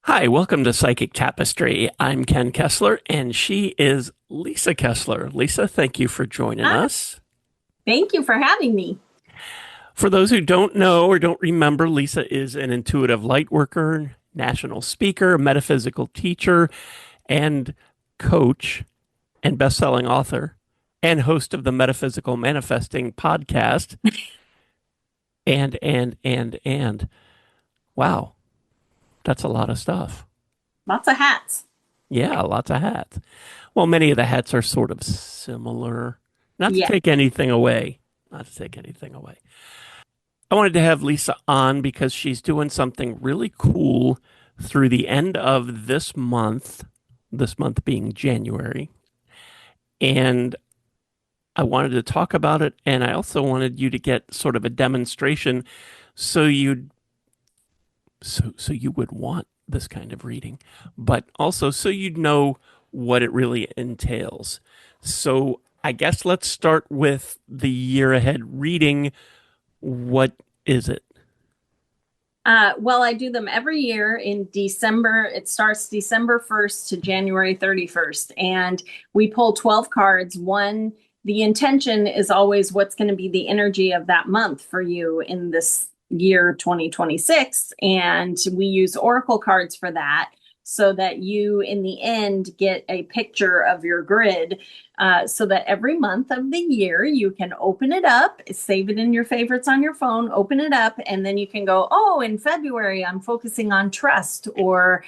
Hi, welcome to Psychic Tapestry. I'm Ken Kessler, and she is Lisa Kessler. Lisa, thank you for joining Hi, us. thank you for having me. For those who don't know or don't remember, Lisa is an intuitive light worker, national speaker, metaphysical teacher, and coach, and best-selling author, and host of the Metaphysical Manifesting podcast. And wow, that's a lot of stuff. Lots of hats. Yeah, lots of hats. Well, many of the hats are sort of similar. Not to Yeah. take anything away. Not to take anything away. I wanted to have Lisa on because she's doing something really cool through the end of this month being January. And I wanted to talk about it. And I also wanted you to get sort of a demonstration so so you would want this kind of reading, but also so you'd know what it really entails. So I guess let's start with the year ahead reading. What is it? Well, I do them every year in December. It starts December 1st to January 31st, and we pull 12 cards. The intention is always what's going to be the energy of that month for you in this year 2026. And we use oracle cards for that so that you, in the end, get a picture of your grid so that every month of the year you can open it up, save it in your favorites on your phone, open it up, and then you can go, oh, in February, I'm focusing on trust or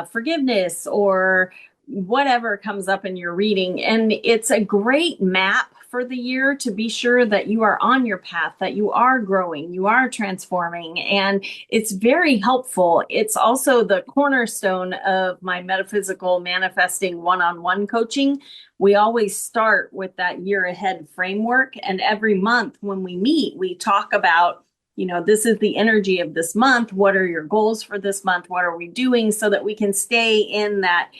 forgiveness or whatever comes up in your reading. And it's a great map for the year to be sure that you are on your path, that you are growing, you are transforming, and it's very helpful. It's also the cornerstone of my metaphysical manifesting one-on-one coaching. We always start with that year ahead framework. And every month when we meet, we talk about, this is the energy of this month. What are your goals for this month? What are we doing so that we can stay in that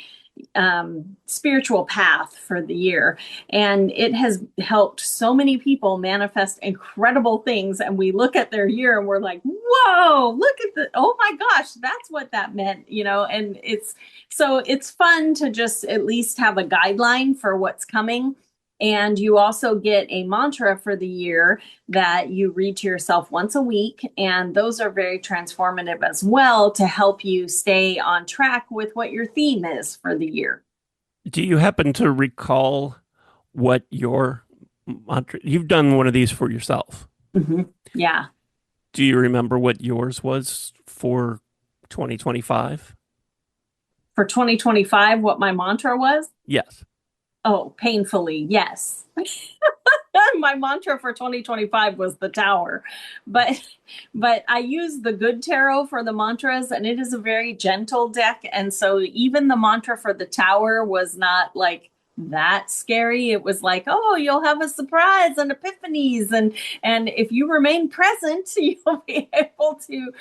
spiritual path for the year? And it has helped so many people manifest incredible things. And we look at their year and we're like, whoa, look at the, oh my gosh, that's what that meant, and it's fun to just at least have a guideline for what's coming. And you also get a mantra for the year that you read to yourself once a week. And those are very transformative as well to help you stay on track with what your theme is for the year. Do you happen to recall what your mantra? You've done one of these for yourself. Yeah. Do you remember what yours was for 2025? For 2025, what my mantra was? Yes. Oh, painfully, yes. My mantra for 2025 was the tower. But I use the good tarot for the mantras, and it is a very gentle deck. And so even the mantra for the tower was not like that scary. It was like, oh, you'll have a surprise and epiphanies, and if you remain present, you'll be able to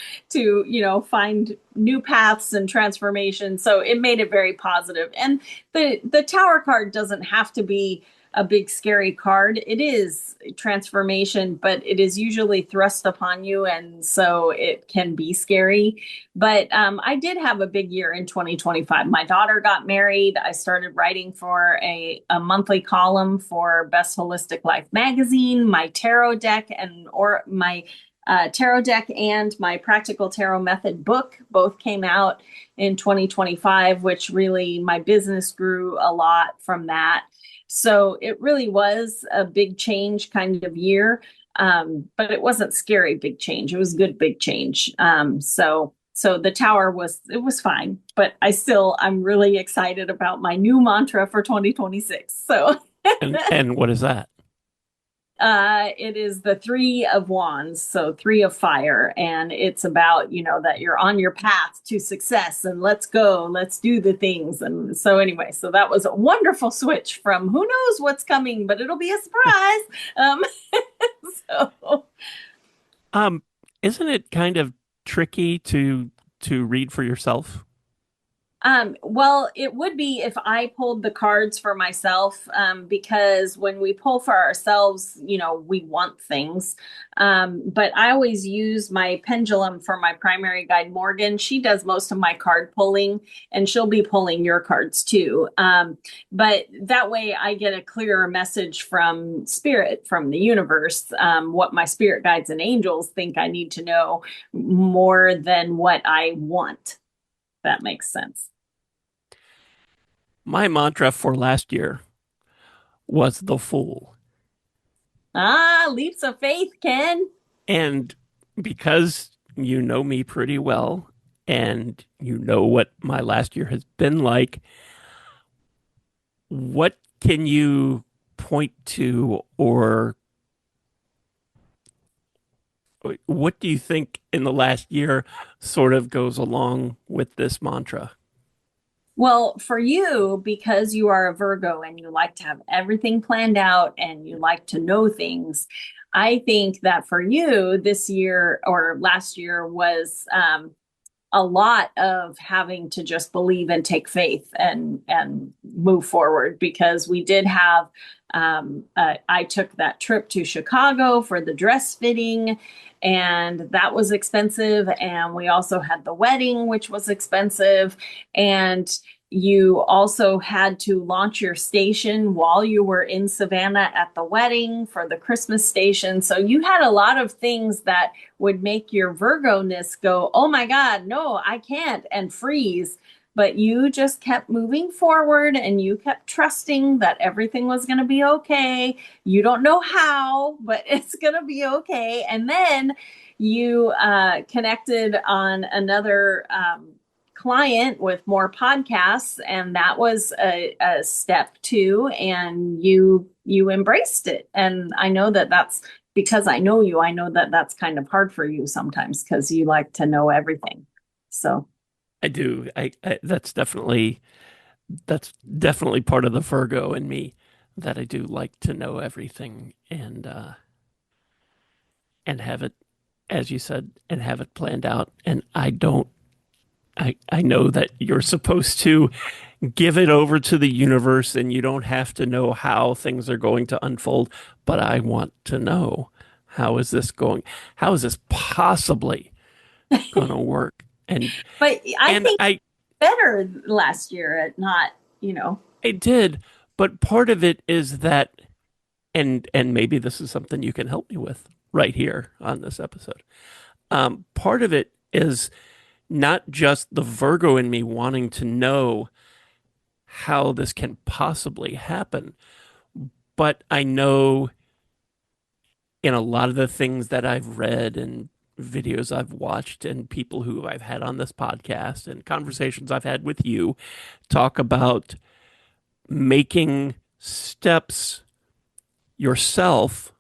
find new paths and transformation. So it made it very positive. And the tower card doesn't have to be a big scary card. It is transformation, but it is usually thrust upon you, and so it can be scary. But I did have a big year in 2025. My daughter got married. I started writing for a monthly column for Best Holistic Life magazine. My tarot deck and my Practical Tarot Method book both came out in 2025, which really my business grew a lot from that. So it really was a big change kind of year. But it wasn't scary big change. It was good big change. So the tower was fine, but I'm really excited about my new mantra for 2026. So And what is that? it is the three of wands, so three of fire, and it's about that you're on your path to success, and let's go, let's do the things. And so anyway, so that was a wonderful switch from who knows what's coming, but it'll be a surprise. Um, so Um, isn't it kind of tricky to read for yourself? Well, it would be if I pulled the cards for myself, because when we pull for ourselves, we want things. But I always use my pendulum for my primary guide, Morgan. She does most of my card pulling, and she'll be pulling your cards too. But that way I get a clearer message from spirit, from the universe, what my spirit guides and angels think I need to know more than what I want. That makes sense. My mantra for last year was the Fool. Ah, leaps of faith, Ken. And because you know me pretty well and you know what my last year has been like, what can you point to, or what do you think in the last year sort of goes along with this mantra? Well, for you, because you are a Virgo and you like to have everything planned out and you like to know things, I think that for you, this year or last year was a lot of having to just believe and take faith and move forward, because we did have I took that trip to Chicago for the dress fitting, and that was expensive, and we also had the wedding, which was expensive, and you also had to launch your station while you were in Savannah at the wedding for the Christmas station. So you had a lot of things that would make your Virgo-ness go, oh my God, no, I can't, and freeze. But you just kept moving forward and you kept trusting that everything was going to be okay. You don't know how, but it's going to be okay. And then you connected on another client with more podcasts, and that was a step too. And you embraced it. And I know that that's because I know you. I know that that's kind of hard for you sometimes because you like to know everything. So. I do. That's definitely part of the Virgo in me, that I do like to know everything and have it, as you said, and have it planned out. And I know that you're supposed to give it over to the universe and you don't have to know how things are going to unfold, but I want to know, how is this going? How is this possibly going to work? But I And think better last year at not, you know. I did, but part of it is that, and maybe this is something you can help me with right here on this episode. Part of it is not just the Virgo in me wanting to know how this can possibly happen, but I know in a lot of the things that I've read and videos I've watched and people who I've had on this podcast and conversations I've had with you talk about making steps yourself,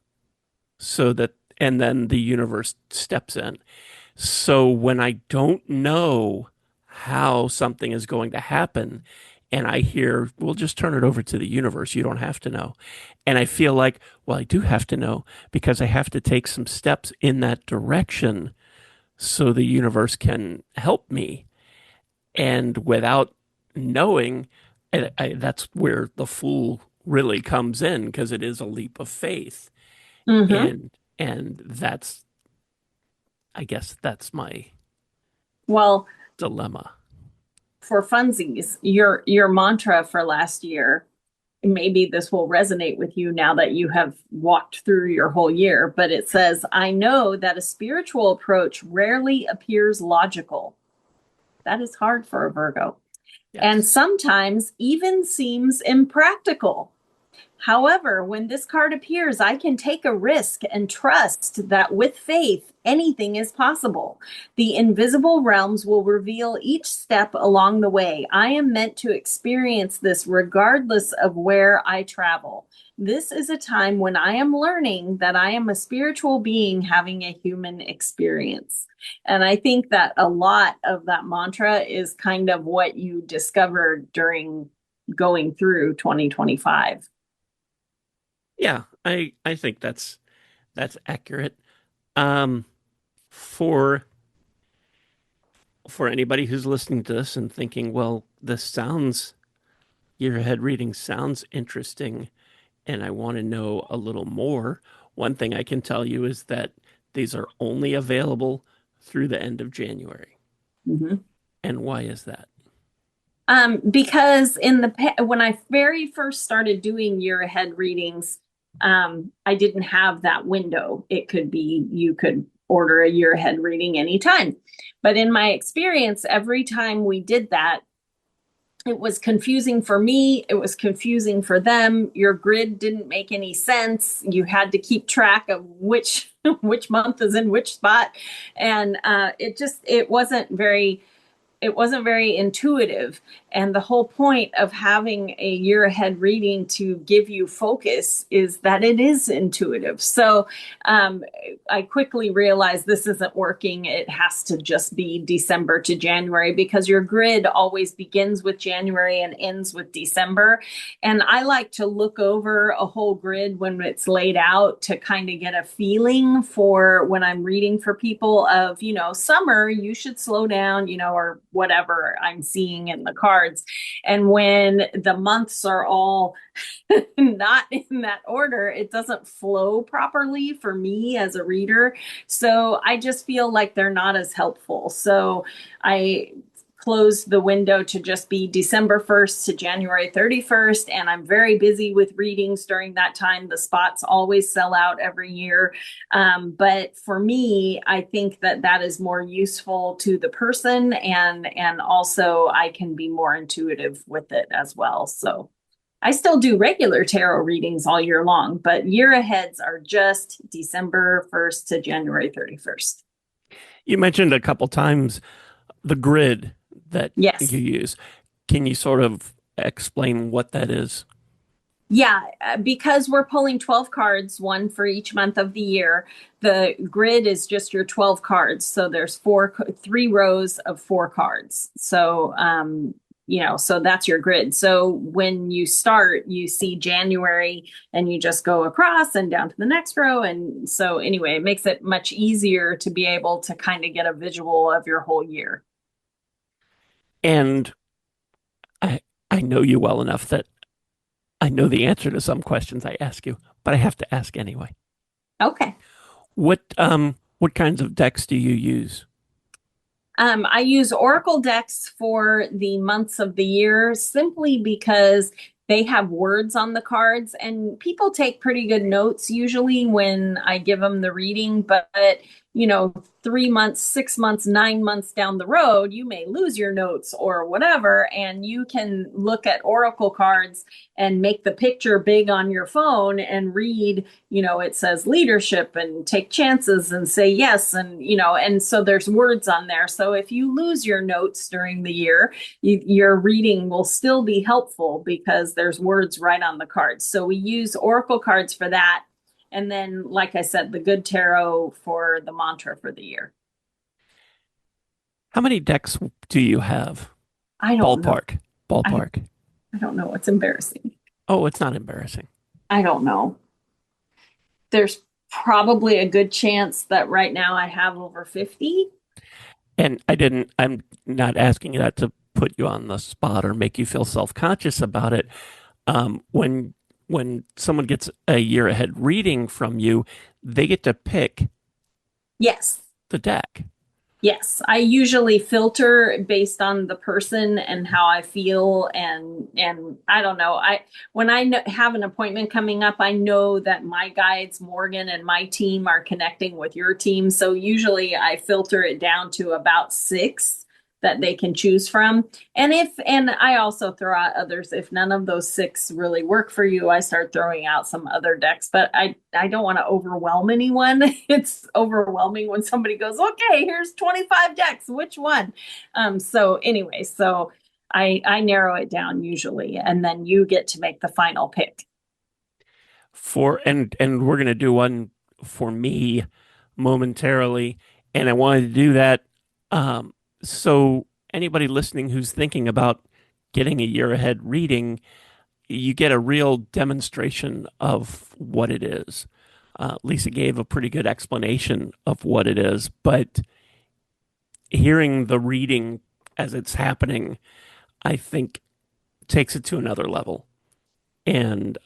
so that, and then the universe steps in. So when I don't know how something is going to happen, and I hear, we'll just turn it over to the universe, you don't have to know. And I feel like, well, I do have to know, because I have to take some steps in that direction so the universe can help me. And without knowing, that's where the Fool really comes in, because it is a leap of faith. Mm-hmm. And that's, I guess that's my Well, dilemma. for funsies, your mantra for last year, maybe this will resonate with you now that you have walked through your whole year, but it says, I know that a spiritual approach rarely appears logical. That is hard for a Virgo, and Yes. sometimes even seems impractical. However, when this card appears, I can take a risk and trust that with faith, anything is possible. The invisible realms will reveal each step along the way. I am meant to experience this regardless of where I travel. This is a time when I am learning that I am a spiritual being having a human experience. And I think that a lot of that mantra is kind of what you discovered during going through 2025. Yeah, I think that's accurate. Um, for for anybody who's listening to this and thinking, well, year ahead reading sounds interesting, and I want to know a little more, one thing I can tell you is that these are only available through the end of January. Mhm. And why is that? Because when I very first started doing year ahead readings, I didn't have that window. It could be you could order a year ahead reading anytime. But in my experience, every time we did that, it was confusing for me. It was confusing for them. Your grid didn't make any sense. You had to keep track of which which month is in which spot, and it wasn't very intuitive. And the whole point of having a year ahead reading to give you focus is that it is intuitive. So um, I quickly realized this isn't working. It has to just be December to January because your grid always begins with January and ends with December. And I like to look over a whole grid when it's laid out to kind of get a feeling for when I'm reading for people of, summer, you should slow down, or whatever I'm seeing in the cards. And when the months are all not in that order, it doesn't flow properly for me as a reader. So I just feel like they're not as helpful. So I closed the window to just be December 1st to January 31st. And I'm very busy with readings during that time. The spots always sell out every year. But for me, I think that that is more useful to the person. And also I can be more intuitive with it as well. So I still do regular tarot readings all year long, but year aheads are just December 1st to January 31st. You mentioned a couple times the grid that you Yes. use. Can you sort of explain what that is? Yeah, because we're pulling 12 cards, one for each month of the year. The grid is just your 12 cards. So there's three rows of four cards. So, so that's your grid. So when you start, you see January and you just go across and down to the next row. And so anyway, it makes it much easier to be able to kind of get a visual of your whole year. And I I know you well enough that I know the answer to some questions I ask you, but I have to ask anyway. Okay. What kinds of decks do you use? I use Oracle decks for the months of the year simply because they have words on the cards and people take pretty good notes usually when I give them the reading. But, 3 months, 6 months, 9 months down the road, you may lose your notes or whatever. And you can look at Oracle cards and make the picture big on your phone and read, it says leadership and take chances and say yes. And so there's words on there. So if you lose your notes during the year, your reading will still be helpful because there's words right on the cards. So we use Oracle cards for that. And then, like I said, the good tarot for the mantra for the year. How many decks do you have? I don't know. Ballpark. I, Ballpark. I don't know. It's embarrassing. Oh, it's not embarrassing. I don't know. There's probably a good chance that right now I have over 50. And I'm not asking that to put you on the spot or make you feel self-conscious about it. When someone gets a year ahead reading from you, they get to pick Yes. the deck. Yes, I usually filter based on the person and how I feel and I don't know. I when I have an appointment coming up, I know that my guides, Morgan and my team are connecting with your team. So usually I filter it down to about 6 that they can choose from. And I also throw out others if none of those 6 really work for you, I start throwing out some other decks, but I don't want to overwhelm anyone. It's overwhelming when somebody goes, "Okay, here's 25 decks, which one?" So anyway, so I narrow it down usually and then you get to make the final pick. And we're gonna do one for me momentarily, and I wanted to do that so anybody listening who's thinking about getting a year ahead reading, you get a real demonstration of what it is. Lisa gave a pretty good explanation of what it is, but hearing the reading as it's happening, I think takes it to another level. And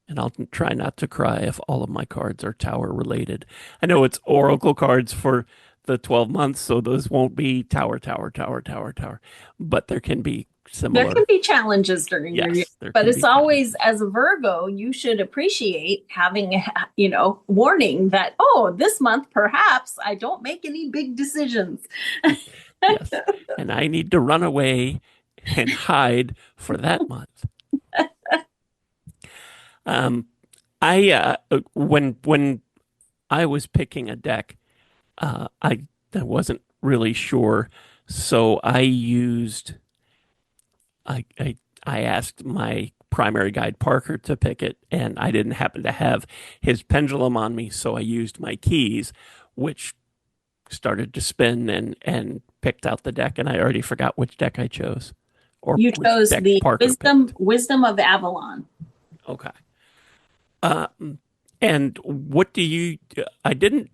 and I'll try not to cry if all of my cards are tower related. I know it's oracle cards for the 12 months, so those won't be tower, tower, tower, tower, tower, but there can be There can similar. be challenges during your year, Yes, there but can it's be always, challenges. as a Virgo, you should appreciate having, warning that, oh, this month perhaps I don't make any big decisions. Yes, and I need to run away and hide for that month. Um, when I was picking a deck, I wasn't really sure, so I I asked my primary guide Parker to pick it, and I didn't happen to have his pendulum on me, so I used my keys, which started to spin and picked out the deck, and I already forgot which deck I chose or You which chose deck the Parker wisdom picked. wisdom of Avalon. Okay. And what do you? I didn't.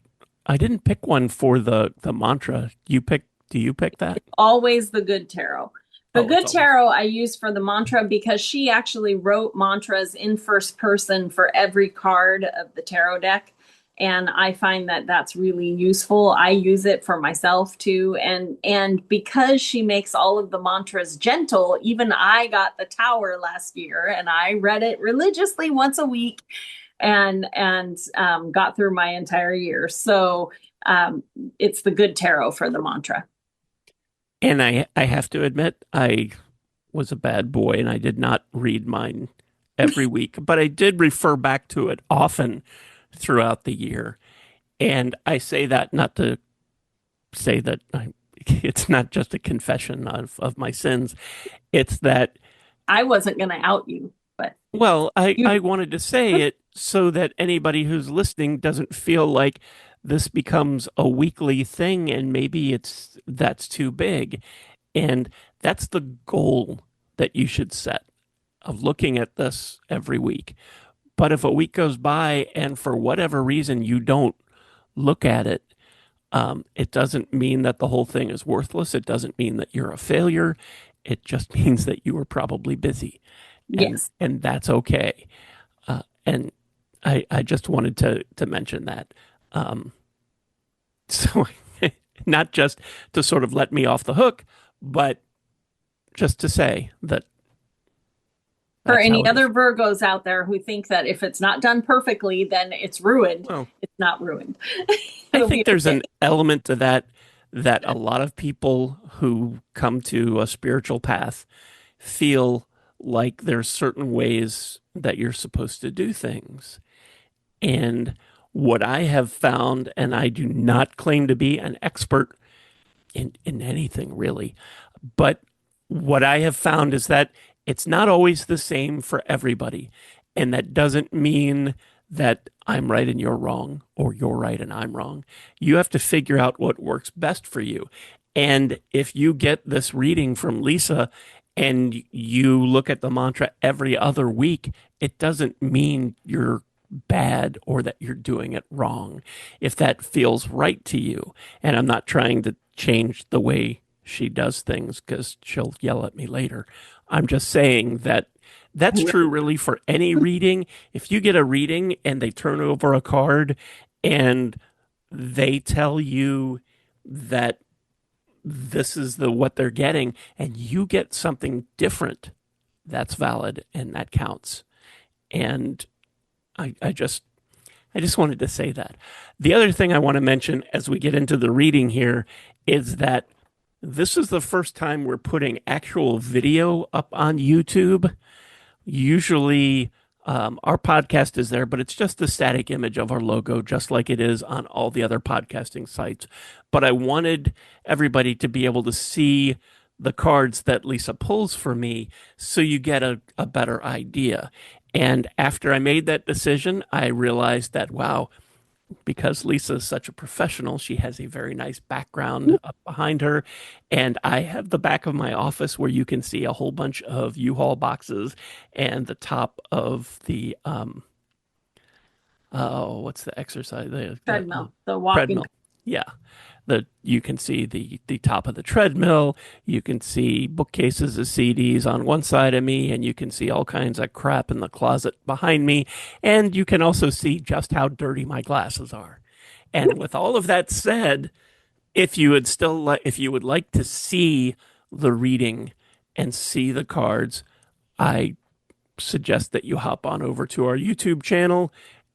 I didn't pick one for the mantra. You pick. Do you pick that? Always the good tarot. The Oh, it's good always. tarot I use for the mantra because she actually wrote mantras in first person for every card of the tarot deck. And I find that that's really useful. I use it for myself too. And because she makes all of the mantras gentle, even I got the tower last year and I read it religiously once a week and got through my entire year. So um, it's the good tarot for the mantra. And I have to admit, I was a bad boy and I did not read mine every week, but I did refer back to it often throughout the year. And I say that not to say that it's not just a confession of my sins. It's that, I wasn't going to out you, but well, you I wanted to say it so that anybody who's listening doesn't feel like this becomes a weekly thing and maybe that's too big. And that's the goal that you should set of looking at this every week. But if a week goes by and for whatever reason you don't look at it, it doesn't mean that the whole thing is worthless. It doesn't mean that you're a failure. It just means that you were probably busy, yes. and that's okay. And I just wanted to mention that. Um, so not just to sort of let me off the hook, but just to say that For that's how any it other is. Virgos out there who think that if it's not done perfectly, then it's ruined. Well, It's not ruined. I It'll be think there's okay. an element to that that a lot of people who come to a spiritual path feel like there's certain ways that you're supposed to do things. And what I have found, and I do not claim to be an expert in anything really, but what I have found is that it's not always the same for everybody. And that doesn't mean that I'm right and you're wrong, or you're right and I'm wrong. You have to figure out what works best for you. And if you get this reading from Lisa and you look at the mantra every other week, it doesn't mean you're bad or that you're doing it wrong. If that feels right to you, and I'm not trying to change the way she does things because she'll yell at me later. I'm just saying that that's true really for any reading. If you get a reading and they turn over a card and they tell you that this is the what they're getting and you get something different, that's valid and that counts. And I just wanted to say that. The other thing I want to mention as we get into the reading here is that this is the first time we're putting actual video up on YouTube. Usually, our podcast is there, but it's just the static image of our logo, just like it is on all the other podcasting sites. But I wanted everybody to be able to see the cards that Lisa pulls for me so you get a better idea. And after I made that decision, I realized that, wow, because Lisa is such a professional, she has a very nice background up behind her. And I have the back of my office where you can see a whole bunch of U-Haul boxes and the top of the oh, what's the exercise? The Treadmill, the walking. treadmill. Yeah. You can see the top of the treadmill. You can see bookcases of CDs on one side of me, and you can see all kinds of crap in the closet behind me. And you can also see just how dirty my glasses are. And with all of that said, if you would like to see the reading and see the cards, I suggest that you hop on over to our YouTube channel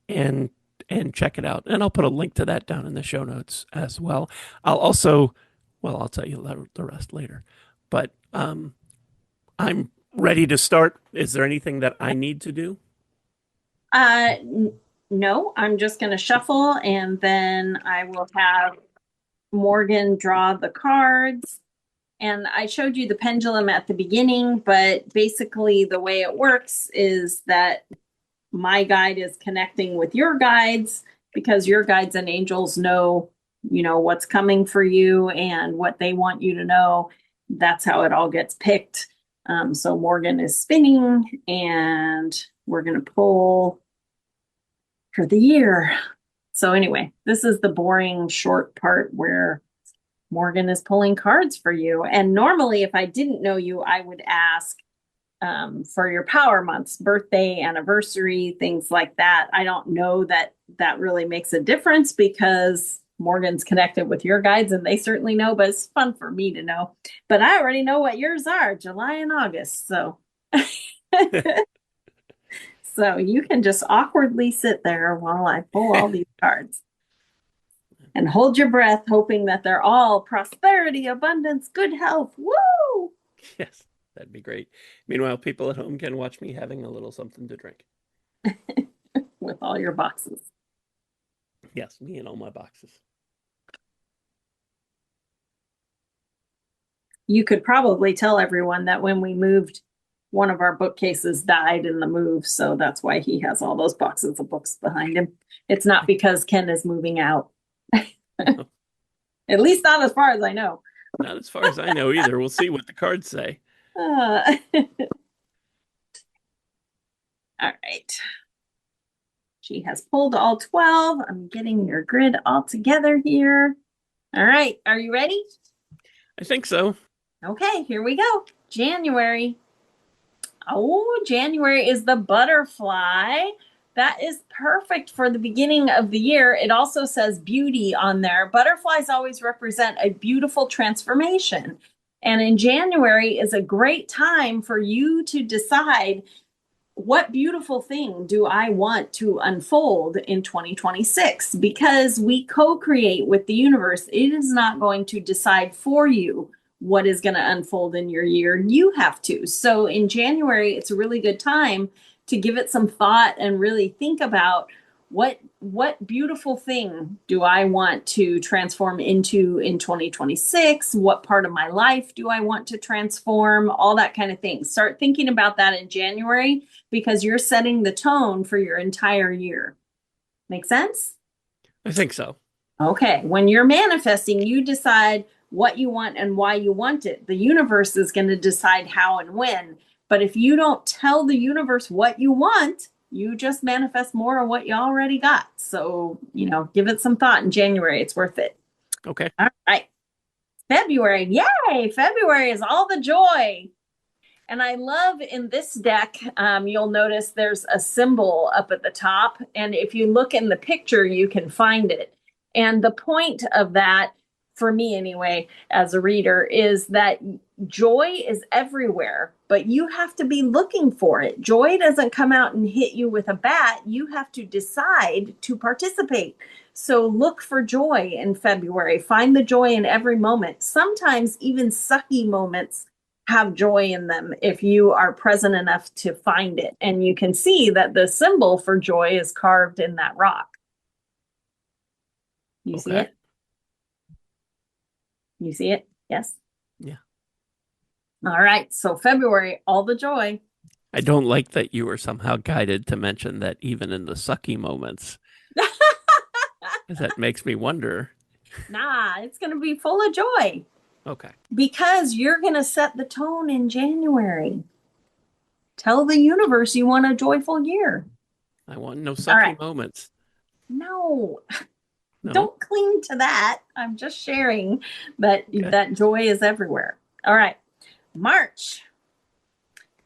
and check it out. And I'll put a link to that down in the show notes as well. I'll also, well, I'll tell you the rest later. But I'm ready to start. Is there anything that I need to do? Uh, no, I'm just going to shuffle and then I will have Morgan draw the cards. And I showed you the pendulum at the beginning, but basically the way it works is that my guide is connecting with your guides because your guides and angels know, what's coming for you and what they want you to know. That's how it all gets picked. So Morgan is spinning and we're going to pull for the year. So anyway, this is the boring short part where Morgan is pulling cards for you. And normally, if I didn't know you, I would ask for your power months, birthday, anniversary, things like that. I don't know that that really makes a difference because Morgan's connected with your guides and they certainly know, but it's fun for me to know. But I already know what yours are, July and August. So so you can just awkwardly sit there while I pull all these cards and hold your breath, hoping that they're all prosperity, abundance, good health. Woo! Yes, that'd be great. Meanwhile, people at home can watch me having a little something to drink. With all your boxes. Yes, me and all my boxes. You could probably tell everyone that when we moved, one of our bookcases died in the move. So that's why he has all those boxes of books behind him. It's not because Ken is moving out. At least not as far as I know. Not as far as I know either. We'll see what the cards say. All right. She has pulled all 12. I'm getting your grid all together here. All right. Are you ready? I think so. Okay, here we go. January. Oh, January is the butterfly. That is perfect for the beginning of the year. It also says beauty on there. Butterflies always represent a beautiful transformation. And in January is a great time for you to decide what beautiful thing do I want to unfold in 2026? Because we co-create with the universe. It is not going to decide for you what is going to unfold in your year. You have to. So in January, it's a really good time to give it some thought and really think about what beautiful thing do I want to transform into in 2026? What part of my life do I want to transform? All that kind of thing. Start thinking about that in January because you're setting the tone for your entire year. Make sense? I think so. Okay. When you're manifesting, you decide what you want and why you want it. The universe is going to decide how and when. But if you don't tell the universe what you want, you just manifest more of what you already got. So, give it some thought in January. It's worth it. Okay. All right. February. Yay. February is all the joy. And I love in this deck, you'll notice there's a symbol up at the top. And if you look in the picture, you can find it. And the point of that, for me anyway, as a reader, is that joy is everywhere, but you have to be looking for it. Joy doesn't come out and hit you with a bat. You have to decide to participate. So look for joy in February. Find the joy in every moment. Sometimes even sucky moments have joy in them if you are present enough to find it. And you can see that the symbol for joy is carved in that rock. You see Okay. it? You see it? Yes. Yeah. All right. So February, all the joy. I don't like that you were somehow guided to mention that even in the sucky moments, 'cause that makes me wonder. Nah, it's going to be full of joy Okay. because you're going to set the tone in January. Tell the universe you want a joyful year. I want no All sucky right. moments. No. No? Don't cling to that. I'm just sharing that Okay. that joy is everywhere. All right. March.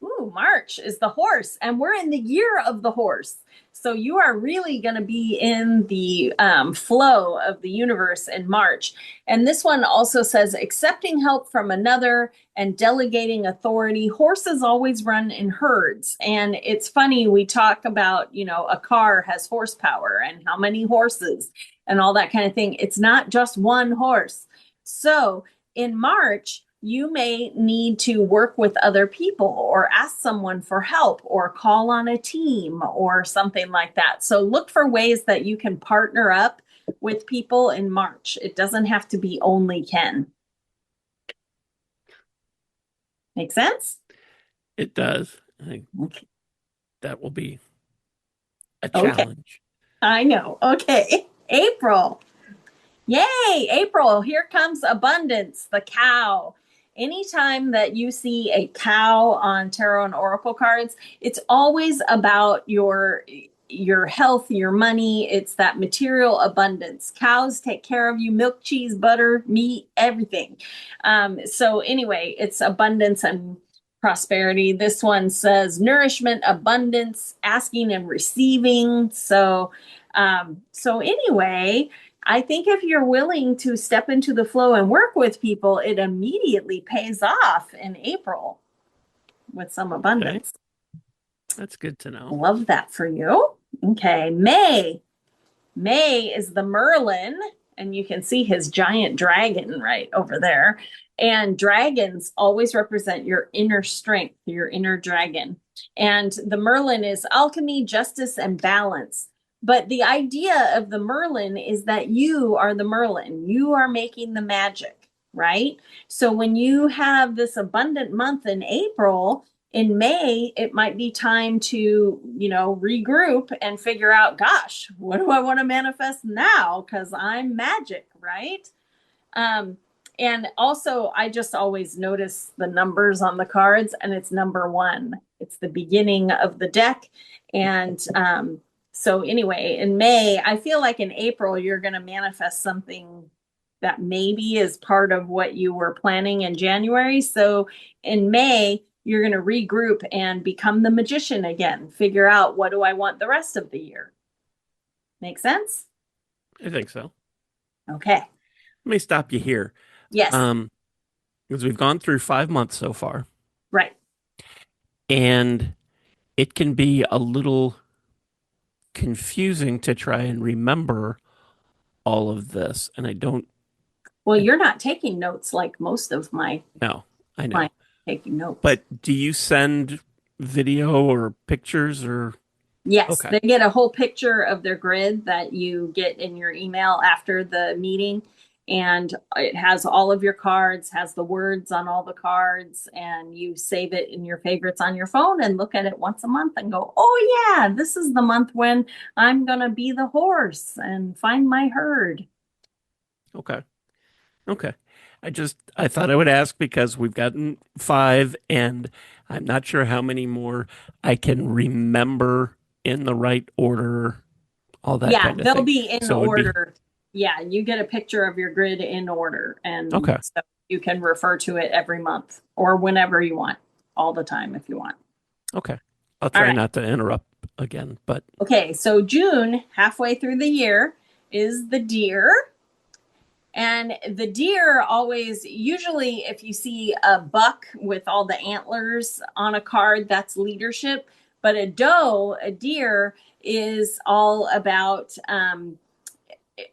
Ooh, March is the horse, and we're in the year of the horse. So you are really going to be in the flow of the universe in March. And this one also says accepting help from another and delegating authority. Horses always run in herds. And it's funny, we talk about, a car has horsepower and how many horses and all that kind of thing. It's not just one horse. So in March, you may need to work with other people or ask someone for help or call on a team or something like that. So look for ways that you can partner up with people in March. It doesn't have to be only Ken. Make sense? It does. I think that will be a Okay. challenge. I know. Okay. April. Yay, April, here comes abundance, the cow. Anytime that you see a cow on tarot and oracle cards, it's always about your health, your money. It's that material abundance. Cows take care of you, milk, cheese, butter, meat, everything. So anyway, it's abundance and prosperity. This one says nourishment, abundance, asking and receiving. So anyway, I think if you're willing to step into the flow and work with people, it immediately pays off in April with some Okay. abundance. That's good to know. Love that for you. Okay, May. May is the Merlin, and you can see his giant dragon right over there. And dragons always represent your inner strength, your inner dragon. And the Merlin is alchemy, justice, and balance. But the idea of the Merlin is that you are the Merlin. You are making the magic, right? So when you have this abundant month in April, in May, it might be time to, regroup and figure out, gosh, what do I want to manifest now? Because I'm magic, right? Um, and also, I just always notice the numbers on the cards, and it's number one. It's the beginning of the deck. And so, anyway, in May, I feel like in April, you're going to manifest something that maybe is part of what you were planning in January. So, in May, you're going to regroup and become the magician again. Figure out, what do I want the rest of the year? Make sense? I think so. Okay. Let me stop you here. Yes. Um, because we've gone through 5 months so far, Right. and it can be a little confusing to try and remember all of this. And I don't Well, I, you're not taking notes like most of my know. I know. clients taking notes. But do you send video or pictures or Yes, okay. they get a whole picture of their grid that you get in your email after the meeting. And it has all of your cards, has the words on all the cards, and you save it in your favorites on your phone and look at it once a month and go, oh, yeah, this is the month when I'm going to be the horse and find my herd. Okay. Okay. I thought I would ask because we've gotten five and I'm not sure how many more I can remember in the right order, all that Yeah, kind of they'll thing. be in So it would be order. Yeah, you get a picture of your grid in order, and okay. so you can refer to it every month or whenever you want, all the time if you want. Okay. I'll All try right. not to interrupt again, but Okay, so June, halfway through the year, is the deer. And the deer always, usually, if you see a buck with all the antlers on a card, that's leadership. But a doe, a deer, is all about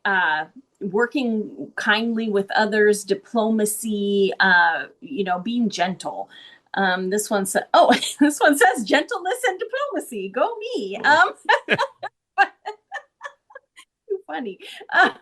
uh, working kindly with others, diplomacy, being gentle. This one said, oh, this one says gentleness and diplomacy. Go me. oh, Funny. Um,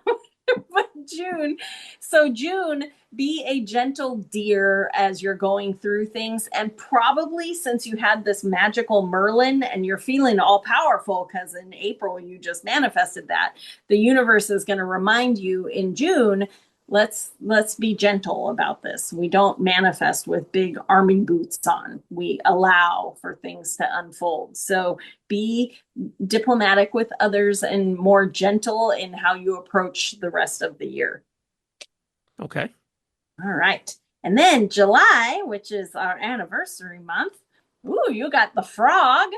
but June, so June, be a gentle deer as you're going through things. And probably since you had this magical Merlin and you're feeling all powerful, because in April you just manifested that, the universe is going to remind you in June. let's be gentle about this. We don't manifest with big army boots on. We allow for things to unfold. So be diplomatic with others and more gentle in how you approach the rest of the year. Okay. All right. And then July, which is our anniversary month. Ooh, you got the frog.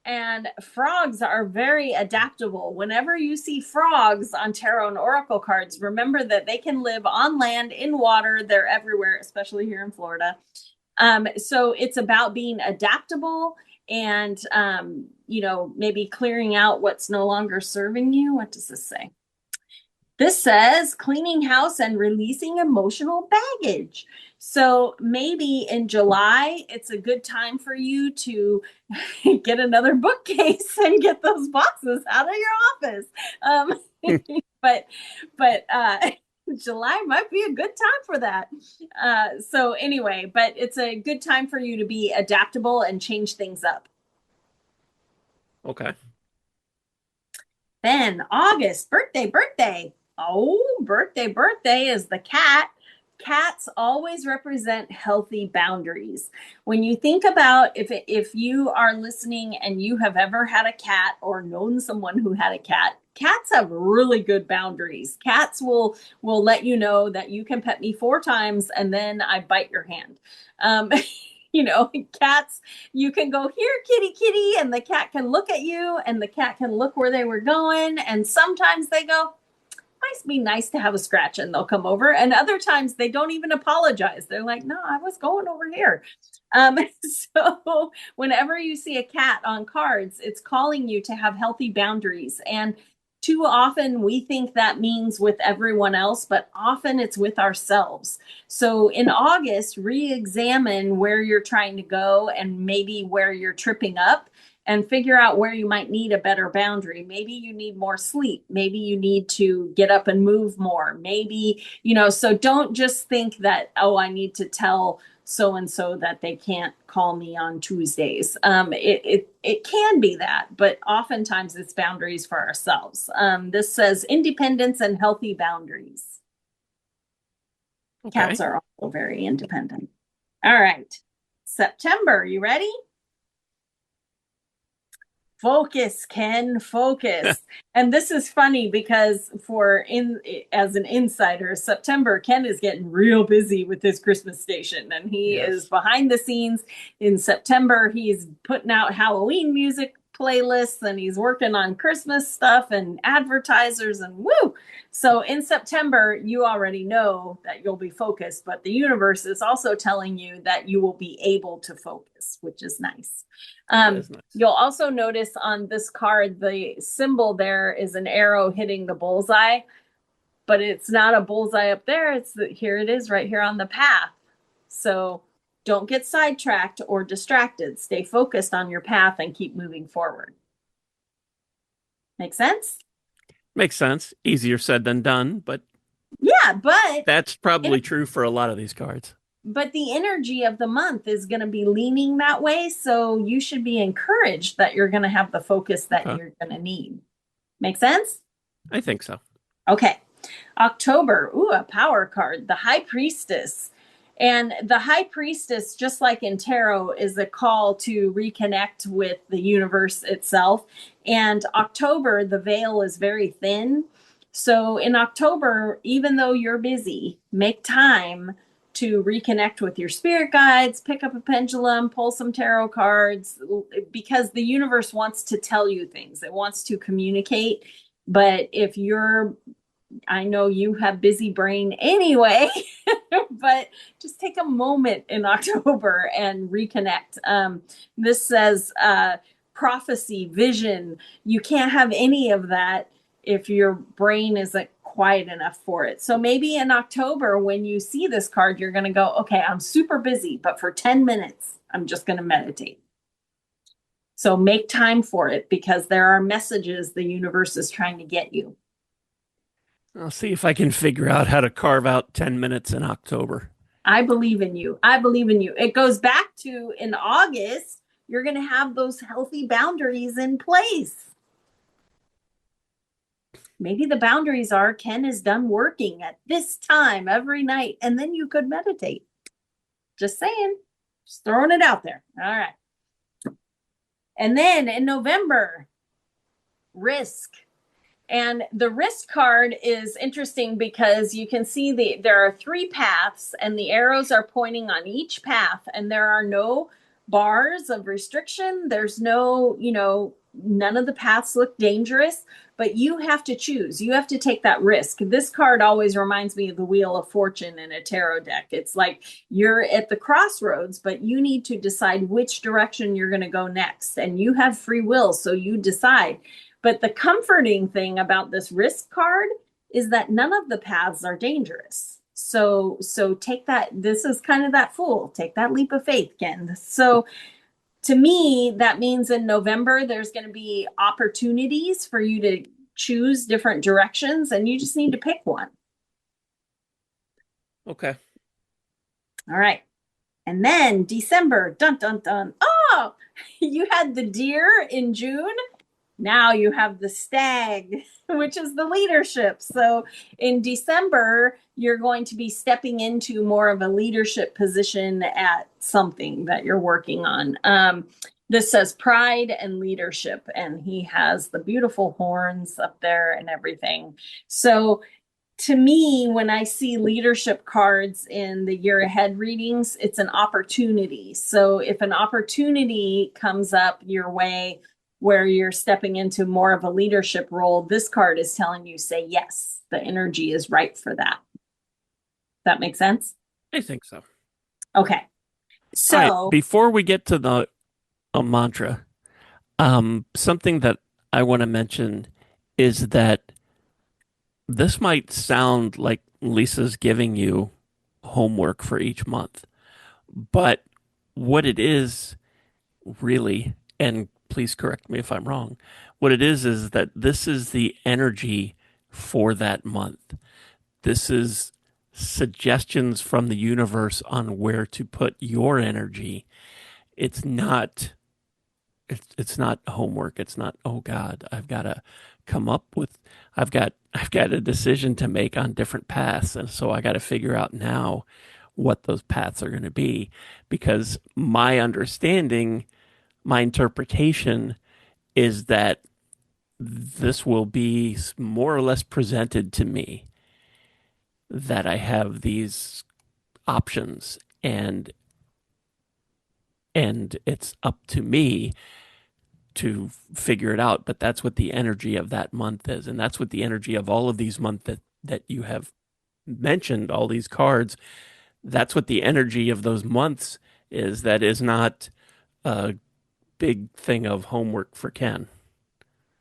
And frogs are very adaptable. Whenever you see frogs on tarot and oracle cards, remember that they can live on land, in water. They're everywhere, especially here in Florida. So it's about being adaptable and, maybe clearing out what's no longer serving you. What does this say? This says cleaning house and releasing emotional baggage. So maybe in July, it's a good time for you to get another bookcase and get those boxes out of your office. But but July might be a good time for that. So anyway, but it's a good time for you to be adaptable and change things up. Okay. Then August, birthday. Oh, birthday is the cat. Cats always represent healthy boundaries. When you think about if you are listening and you have ever had a cat or known someone who had a cat, cats have really good boundaries. Cats will let you know that you can pet me 4 times and then I bite your hand. Um, cats, you can go here, kitty, kitty, and the cat can look at you and the cat can look where they were going. And sometimes they go, might be nice to have a scratch and they'll come over. And other times they don't even apologize. They're like, no, I was going over here. So whenever you see a cat on cards, it's calling you to have healthy boundaries. And too often we think that means with everyone else, but often it's with ourselves. So in August, re-examine where you're trying to go and maybe where you're tripping up and figure out where you might need a better boundary. Maybe you need more sleep. Maybe you need to get up and move more. Maybe, so don't just think that, oh, I need to tell so and so that they can't call me on Tuesdays. It can be that, but oftentimes it's boundaries for ourselves. This says independence and healthy boundaries. Cats Okay. are also very independent. All right. September, you ready? Focus, Ken, focus. And this is funny because as an insider, September, Ken is getting real busy with his Christmas station and he is Yes. behind the scenes. In September, he's putting out Halloween music playlists and he's working on Christmas stuff and advertisers and woo. So in September, you already know that you'll be focused, but the universe is also telling you that you will be able to focus, which is nice. That is nice. You'll also notice on this card, the symbol there is an arrow hitting the bullseye, but it's not a bullseye up there. Here it is right here on the path. So don't get sidetracked or distracted. Stay focused on your path and keep moving forward. Make sense? Makes sense. Easier said than done, but Yeah, but that's probably true for a lot of these cards. the energy of the month is going to be leaning that way. So you should be encouraged that you're going to have the focus that Okay. you're going to need. Make sense? I think so. Okay. October. Ooh, a power card. The High Priestess. And the High Priestess, just like in tarot, is a call to reconnect with the universe itself. And October, the veil is very thin. So in October, even though you're busy, make time to reconnect with your spirit guides, pick up a pendulum, pull some tarot cards, because the universe wants to tell you things. It wants to communicate. But if you're I know you have busy brain anyway, but just take a moment in October and reconnect. This says prophecy, vision. You can't have any of that if your brain isn't quiet enough for it. So maybe in October, when you see this card, you're going to go, okay, I'm super busy, but for 10 minutes, I'm just going to meditate. So make time for it because there are messages the universe is trying to get you. I'll see if I can figure out how to carve out 10 minutes in October. I believe in you. I believe in you. It goes back to in August, you're going to have those healthy boundaries in place. maybe the boundaries are Ken is done working at this time every night, and then you could meditate. Just saying, just throwing it out there. All right. And then in November, risk. And the risk card is interesting because you can see there are three paths and the arrows are pointing on each path, and there are no bars of restriction. There's no, none of the paths look dangerous, but you have to choose. You have to take that risk. This card always reminds me of the Wheel of Fortune in a tarot deck. It's like you're at the crossroads, but you need to decide which direction you're going to go next. And you have free will, so you decide. But the comforting thing about this risk card is that none of the paths are dangerous. So take that. This is kind of that fool. Take that leap of faith, Ken. So to me, that means in November, there's going to be opportunities for you to choose different directions, and you just need to pick one. Okay. All right. And then December, dun, dun, dun. Oh, you had the deer in June. Now you have the stag, which is the leadership. So in December, you're going to be stepping into more of a leadership position at something that you're working on. This says pride and leadership, and he has the beautiful horns up there and everything. So to me, when I see leadership cards in the year ahead readings, it's an opportunity. So if an opportunity comes up your way where you're stepping into more of a leadership role, this card is telling you, say yes, the energy is right for that. That makes sense? I think so. Okay. All right. So, Before we get to the a mantra, something that I want to mention is that this might sound like Lisa's giving you homework for each month, but what it is really, and please correct me if I'm wrong, what it is that this is the energy for that month. This is suggestions from the universe on where to put your energy. It's not it's not homework. It's not, oh God, I've got to come up with I've got a decision to make on different paths. And so I got to figure out now what those paths are going to be, because my understanding, my interpretation is that this will be more or less presented to me, that I have these options, and it's up to me to figure it out. But that's what the energy of that month is, and that's what the energy of all of these months that you have mentioned, all these cards. That's what the energy of those months is. That is not a big thing of homework for Ken.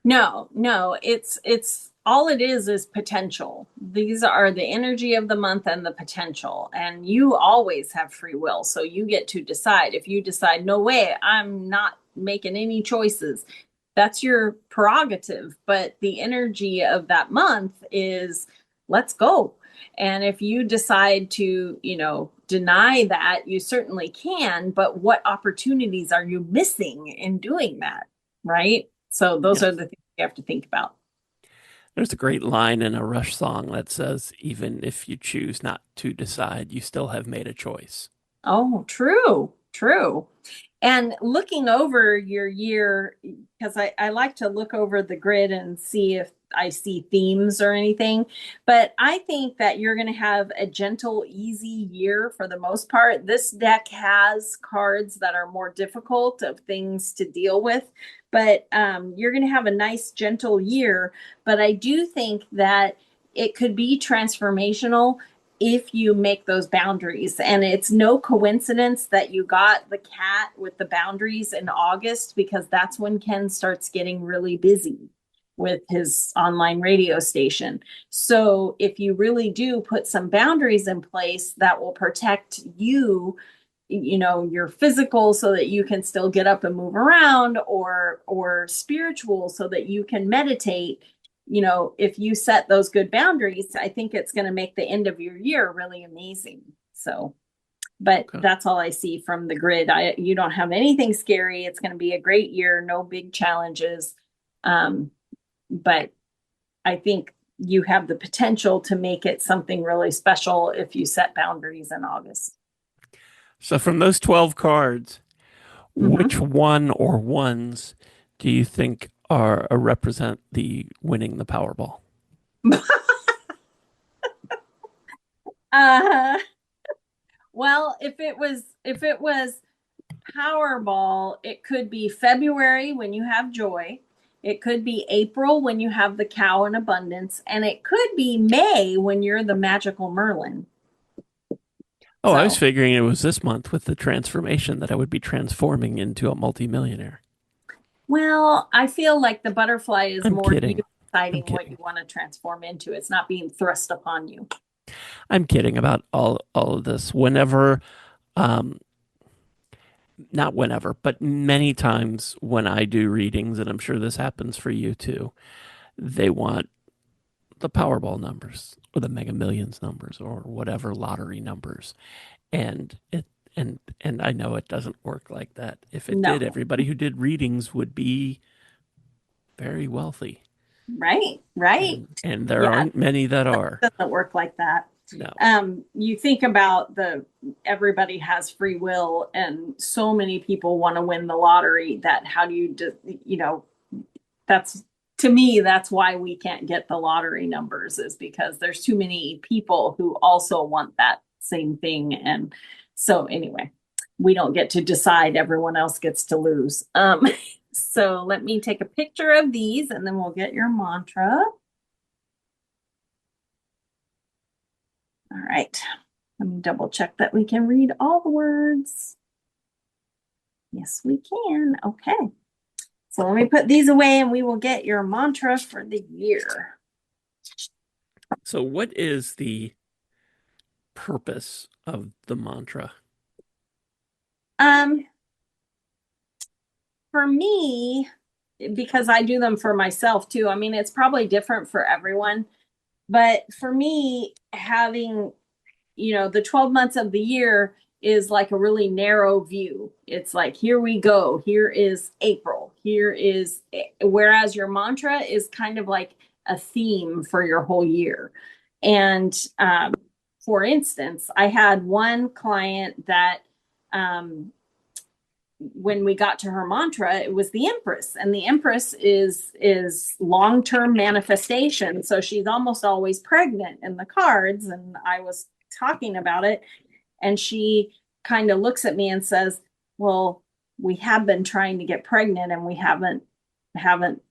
no, it's all it is potential. These are the energy of the month and the potential. And you always have free will. So you get to decide. If you decide, no way, I'm not making any choices, that's your prerogative. But the energy of that month is let's go. And if you decide to, deny that, you certainly can. But what opportunities are you missing in doing that? Right. So those are Yes. the things you have to think about. There's a great line in a Rush song that says, even if you choose not to decide, you still have made a choice. Oh, true, true. And looking over your year, because I like to look over the grid and see if I see themes or anything. But I think that you're going to have a gentle, easy year for the most part. This deck has cards that are more difficult of things to deal with, but you're going to have a nice, gentle year. But I do think that it could be transformational if you make those boundaries. And it's no coincidence that you got the cat with the boundaries in August, because that's when Ken starts getting really busy with his online radio station. So if you really do put some boundaries in place that will protect you, your physical so that you can still get up and move around, or spiritual so that you can meditate, if you set those good boundaries, I think it's going to make the end of your year really amazing. So, but Okay. that's all I see from the grid. You don't have anything scary. It's going to be a great year, no big challenges. But I think you have the potential to make it something really special if you set boundaries in August. So from those 12 cards, which Mhm. one or ones do you think are represent the winning the Powerball? uh, well, if it was Powerball, it could be February when you have joy. It could be April when you have the cow in abundance, and it could be May when you're the magical Merlin. Oh, I was So, figuring it was this month with the transformation that I would be transforming into a multimillionaire. well, I feel like the butterfly is I'm more you kidding. I'm deciding what you kidding. want to transform into. It's not being thrust upon you. I'm kidding about all of this. Whenever, um, not whenever, but many times when I do readings, and I'm sure this happens for you too, they want the Powerball numbers or the Mega Millions numbers or whatever lottery numbers. And and I know it doesn't work like that. If it did, No, everybody who did readings would be very wealthy. right, right. And there Yeah, aren't many that are. doesn't work like that. No. You think about the everybody has free will, and so many people want to win the lottery that how do you know, that's to me, that's why we can't get the lottery numbers is because there's too many people who also want that same thing. And so anyway, we don't get to decide, everyone else gets to lose. So let me take a picture of these and then we'll get your mantra. All right. Let me double check that we can read all the words. Yes, we can. Okay. So let me put these away and we will get your mantra for the year. So what is the purpose of the mantra? Um, for me, because I do them for myself too, I mean, it's probably different for everyone, but for me, having the 12 months of the year is like a really narrow view. It's like, here we go. Here is April. Whereas your mantra is kind of like a theme for your whole year. And for instance, I had one client that um, when we got to her mantra, it was the Empress, and the Empress is long-term manifestation. So she's almost always pregnant in the cards, and I was talking about it, and she kind of looks at me and says, "Well, we have been trying to get pregnant, and we haven't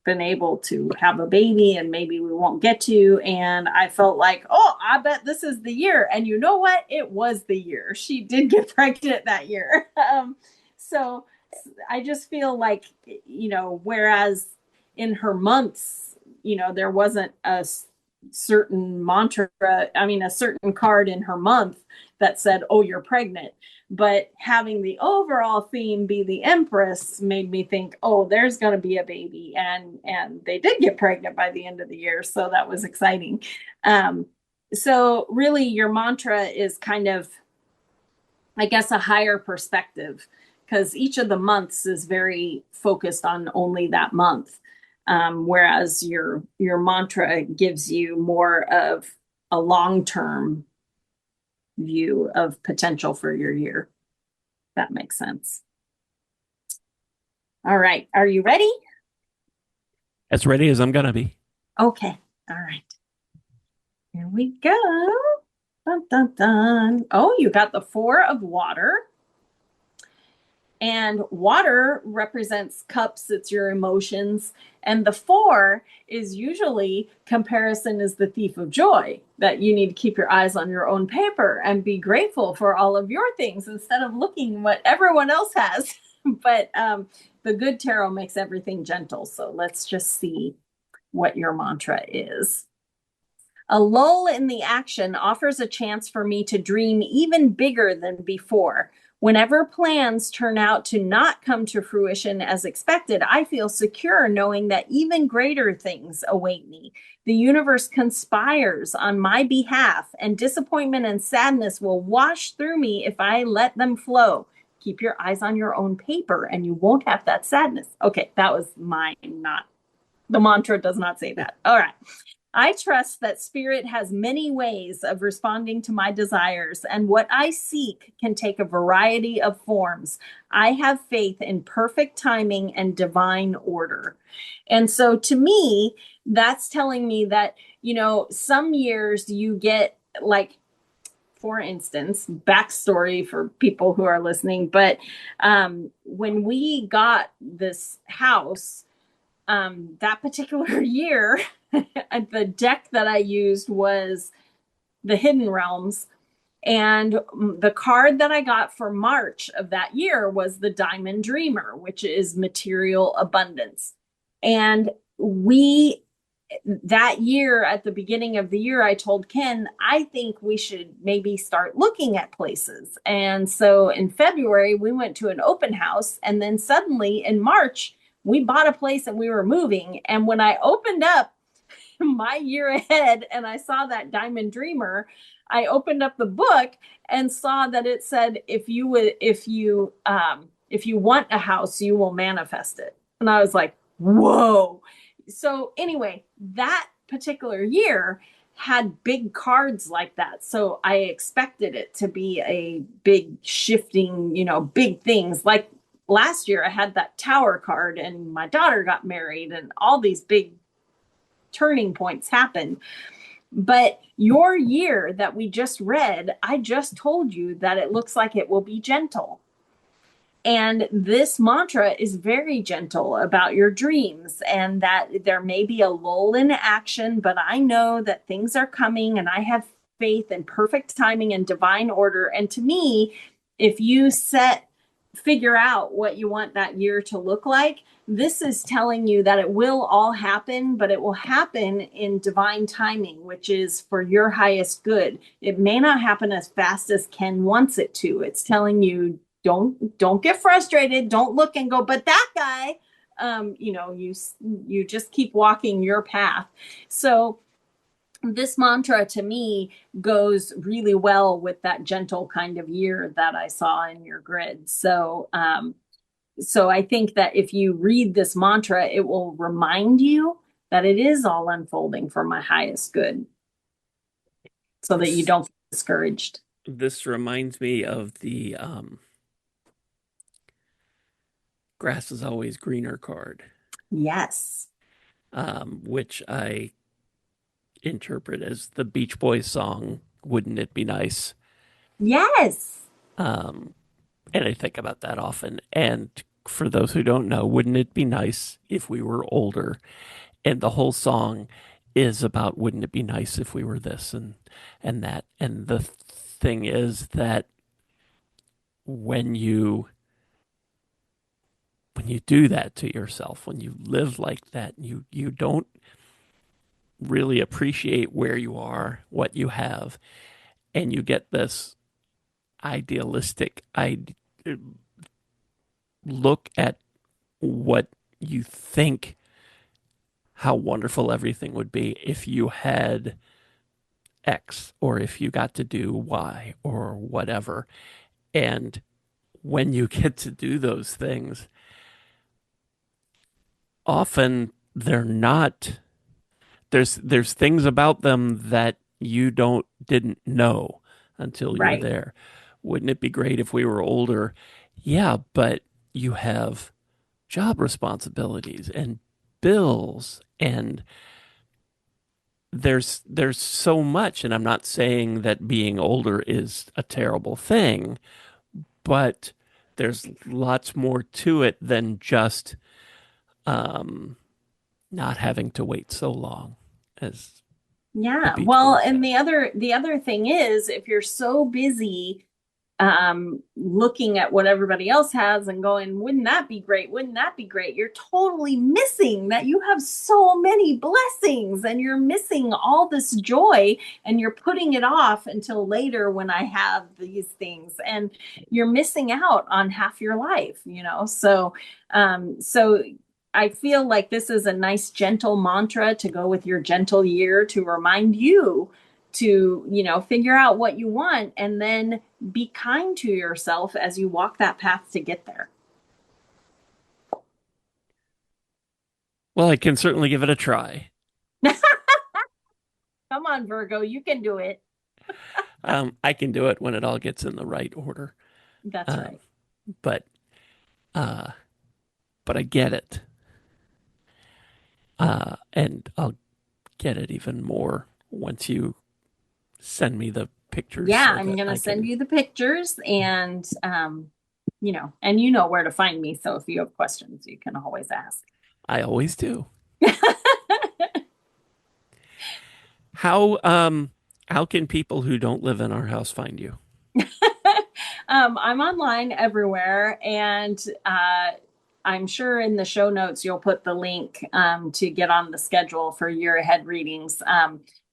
been able to have a baby, and maybe we won't get to." And I felt like, oh, I bet this is the year. And you know what? It was the year. She did get pregnant that year. So I just feel like, whereas in her months, there wasn't a certain mantra, I mean, a certain card in her month that said, oh, you're pregnant. But having the overall theme be the Empress made me think, oh, there's going to be a baby, and they did get pregnant by the end of the year, so that was exciting. So really, your mantra is kind of, I guess, a higher perspective because each of the months is very focused on only that month. Whereas your mantra gives you more of a long-term view of potential for your year. That makes sense. All right. Are you ready? As ready as I'm gonna be. Okay. All right. Here we go. Dun, dun, dun. Oh, you got the four of water. And water represents cups, it's your emotions. And the four is usually comparison is the thief of joy, that you need to keep your eyes on your own paper and be grateful for all of your things instead of looking what everyone else has. But the good tarot makes everything gentle. So let's just see what your mantra is. A lull in the action offers a chance for me to dream even bigger than before. Whenever plans turn out to not come to fruition as expected, I feel secure knowing that even greater things await me. The universe conspires on my behalf, and disappointment and sadness will wash through me if I let them flow. Keep your eyes on your own paper, and you won't have that sadness. Okay, that was mine, not the mantra, does not say that. All right. I trust that spirit has many ways of responding to my desires, and what I seek can take a variety of forms. I have faith in perfect timing and divine order. And so to me, that's telling me that, some years you get like, for instance, backstory for people who are listening, but when we got this house, that particular year, the deck that I used was the Hidden Realms. And the card that I got for March of that year was the Diamond Dreamer, which is material abundance. And we, that year, at the beginning of the year, I told Ken, I think we should maybe start looking at places. And so in February, we went to an open house. And then suddenly in March, we bought a place and we were moving. And when I opened up my year ahead and I saw that Diamond Dreamer, I opened up the book and saw that it said, if you want a house, you will manifest it. And I was like, whoa. So anyway, that particular year had big cards like that. So I expected it to be a big shifting, big things. Like last year I had that tower card and my daughter got married and all these big turning points happen. But your year that we just read, I just told you that it looks like it will be gentle. And this mantra is very gentle about your dreams and that there may be a lull in action, but I know that things are coming and I have faith in perfect timing and divine order. And to me, if you figure out what you want that year to look like, this is telling you that it will all happen, but it will happen in divine timing, which is for your highest good. It may not happen as fast as Ken wants it to. It's telling you, don't get frustrated. Don't look and go, but that guy, you just keep walking your path. So this mantra to me goes really well with that gentle kind of year that I saw in your grid. So I think that if you read this mantra, it will remind you that it is all unfolding for my highest good so that you This don't feel discouraged. this reminds me of the grass is always greener card, Yes. which I interpret as the Beach Boys song, Wouldn't It Be Nice? Yes. Um, and I think about that often. And for those who don't know, wouldn't it be nice if we were older? And the whole song is about wouldn't it be nice if we were this and that. And the thing is that when you when you do that to yourself, when you live like that, you don't really appreciate where you are, what you have, and you get this idealistic look at what you think how wonderful everything would be if you had X or if you got to do Y or whatever. And when you get to do those things, often they're not there's things about them that you didn't know until you're Right. there. Wouldn't it be great if we were older? Yeah, but you have job responsibilities and bills and there's so much, and I'm not saying that being older is a terrible thing, but there's lots more to it than just um, not having to wait so long, as the Yeah. Beach Well, Boys and say. the other thing is if you're so busy looking at what everybody else has and going, wouldn't that be great? Wouldn't that be great? You're totally missing that you have so many blessings and you're missing all this joy and you're putting it off until later when I have these things and you're missing out on half your life. So I feel like this is a nice gentle mantra to go with your gentle year to remind you to, figure out what you want and then be kind to yourself as you walk that path to get there. Well, I can certainly give it a try. Come on, Virgo, you can do it. I can do it when it all gets in the right order. That's Um, right. but uh, but I get it, and I'll get it even more once you send me the pictures Yeah, so I'm that gonna I send can. you the pictures and and you know where to find me. So if you have questions, you can always ask. I always do. How how can people who don't live in our house find you? I'm online everywhere, and I'm sure in the show notes you'll put the link to get on the schedule for year ahead readings.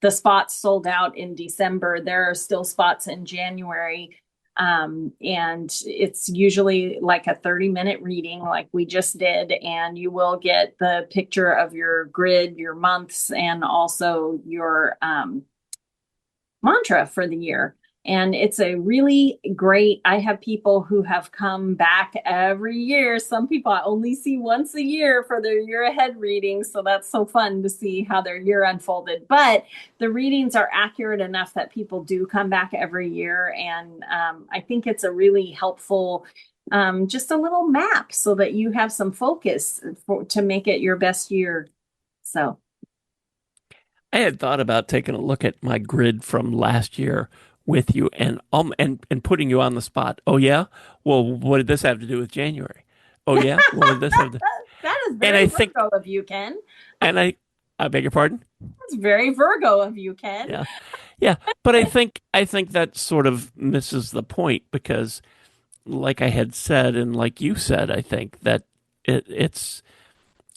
The spots sold out in December. There are still spots in January. And it's usually like a 30-minute reading, like we just did, and you will get the picture of your grid, your months, and also your mantra for the year. And it's a really great, I have people who have come back every year. Some people I only see once a year for their year ahead readings. So that's so fun to see how their year unfolded. But the readings are accurate enough that people do come back every year. And I think it's a really helpful, just a little map so that you have some focus to make it your best year. So, I had thought about taking a look at my grid from last year with you and putting you on the spot. Oh yeah? Well, what did this have to do with January? Oh yeah? Well, what did this have to that is And very I think Virgo of you, Ken. and I beg your pardon? That's very Virgo of you, Ken. Yeah. Yeah, but I think that sort of misses the point because like I had said and like you said, I think that it's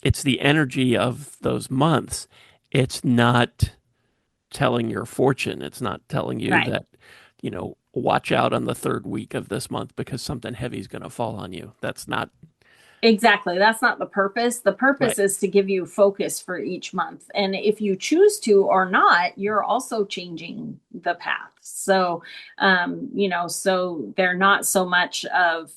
the energy of those months. It's not telling your fortune. It's not telling you Right. that, watch out on the third week of this month because something heavy is going to fall on you. That's not Exactly. That's not the purpose. The purpose right. is to give you focus for each month. And if you choose to or not, you're also changing the path. So, so they're not so much of,